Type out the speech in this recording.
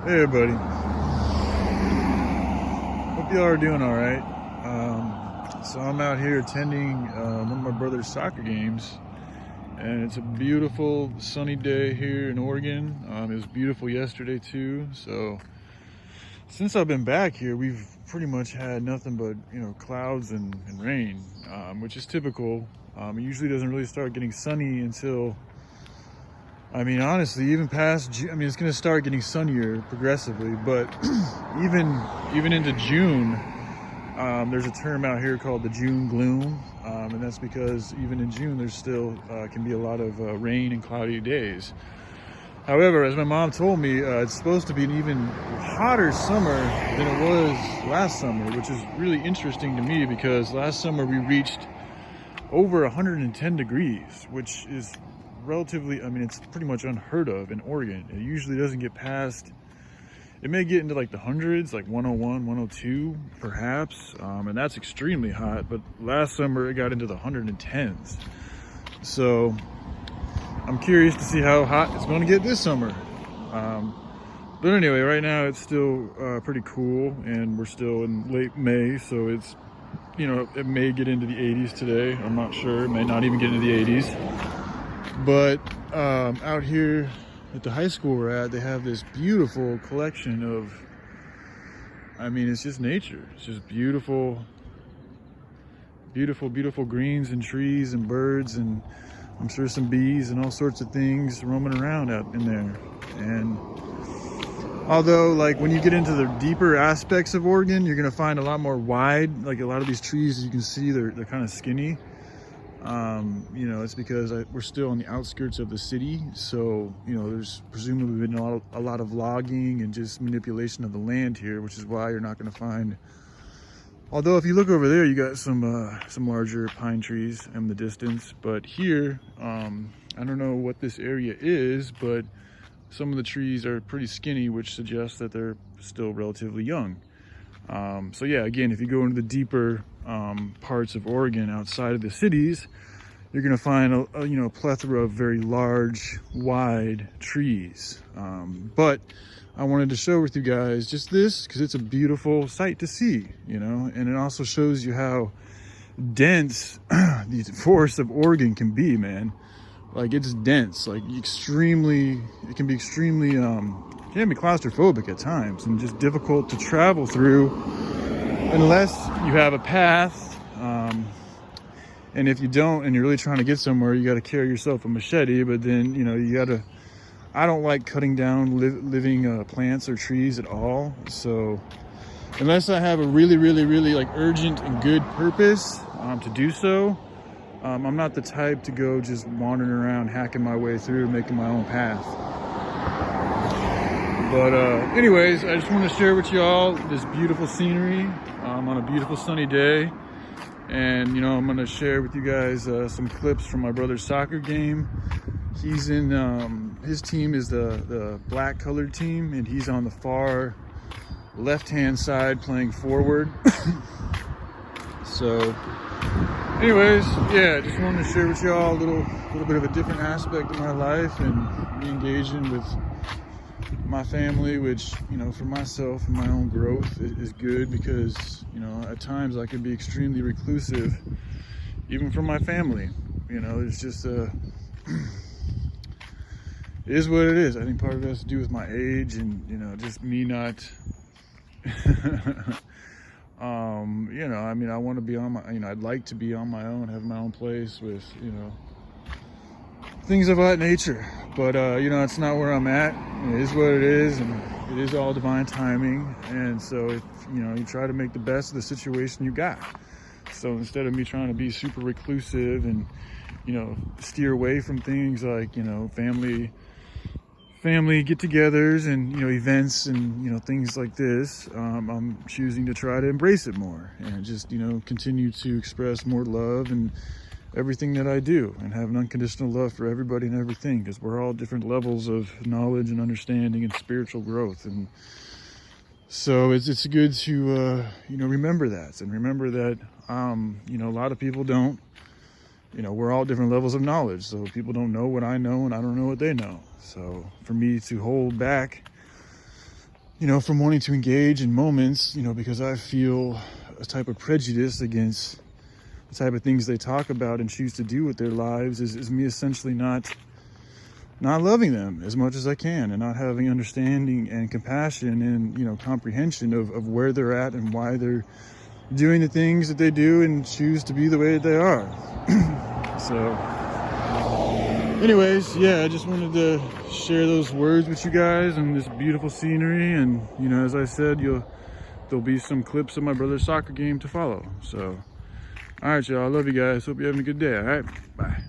Hey everybody, hope y'all are doing all right. So I'm out here attending one of my brother's soccer games, and it's a beautiful sunny day here in Oregon. It was beautiful yesterday too. So since I've been back here, we've pretty much had nothing but clouds and rain, which is typical. It usually doesn't really start getting sunny until, honestly, even past June. It's going to start getting sunnier progressively, but even into June, there's a term out here called the June gloom, and that's because even in June there's still can be a lot of rain and cloudy days. However, as my mom told me, it's supposed to be an even hotter summer than it was last summer, which is really interesting to me because last summer we reached over 110 degrees, which is relatively, it's pretty much unheard of in Oregon. It usually doesn't get past, it may get into like the hundreds, like 101, 102 perhaps, and that's extremely hot, but last summer it got into the 110s. So I'm curious to see how hot it's going to get this summer. But anyway, right now it's still pretty cool, and we're still in late May, so it's, it may get into the 80s today. I'm not sure. It may not even get into the 80s. But out here at the high school we're at, they have this beautiful collection of, it's just nature. It's just beautiful, beautiful, beautiful greens and trees and birds, and I'm sure some bees and all sorts of things roaming around out in there. And although, like, when you get into the deeper aspects of Oregon, you're gonna find a lot more wide, like a lot of these trees, as you can see, they're kind of skinny. It's because we're still on the outskirts of the city, so there's presumably been a lot of logging and just manipulation of the land here, which is why you're not going to find. Although if you look over there, you got some larger pine trees in the distance, but here, I don't know what this area is, but some of the trees are pretty skinny, which suggests that they're still relatively young. So yeah, again, if you go into the deeper parts of Oregon outside of the cities, you're going to find a plethora of very large, wide trees. But I wanted to share with you guys just this because it's a beautiful sight to see, and it also shows you how dense the forests of Oregon can be, man. Like, it's dense, like it can be extremely can be claustrophobic at times and just difficult to travel through unless you have a path. And if you don't, and you're really trying to get somewhere, you got to carry yourself a machete. But then, you got to, I don't like cutting down living plants or trees at all. So unless I have a really, really, really like urgent and good purpose to do so, I'm not the type to go just wandering around, hacking my way through, making my own path. But anyways, I just want to share with y'all this beautiful scenery on a beautiful sunny day. And, I'm going to share with you guys some clips from my brother's soccer game. He's in, his team is the black colored team, and he's on the far left-hand side playing forward. So anyways, yeah, just wanted to share with y'all a little bit of a different aspect of my life and me engaging with my family, which, for myself and my own growth is good because, at times I can be extremely reclusive, even from my family. It's just, it is what it is. I think part of it has to do with my age and, just me not, I want to be on my, I'd like to be on my own, have my own place with, things of that nature. But, it's not where I'm at. It is what it is, and it is all divine timing. And so, if, you try to make the best of the situation you got. So instead of me trying to be super reclusive and, steer away from things like, family get-togethers and, events and, things like this, I'm choosing to try to embrace it more and just, continue to express more love and everything that I do, and have an unconditional love for everybody and everything, because we're all different levels of knowledge and understanding and spiritual growth. And so it's good to remember that, and remember that a lot of people don't. We're all different levels of knowledge, so people don't know what I know and I don't know what they know. So for me to hold back you know, from wanting to engage in moments, you know, because I feel a type of prejudice against the type of things they talk about and choose to do with their lives is me essentially not loving them as much as I can, and not having understanding and compassion and, you know, comprehension of where they're at and why they're doing the things that they do and choose to be the way that they are. So anyways, yeah, I just wanted to share those words with you guys and this beautiful scenery. And, you know, as I said, there'll be some clips of my brother's soccer game to follow. So all right, y'all, I love you guys. Hope you're having a good day. All right, bye.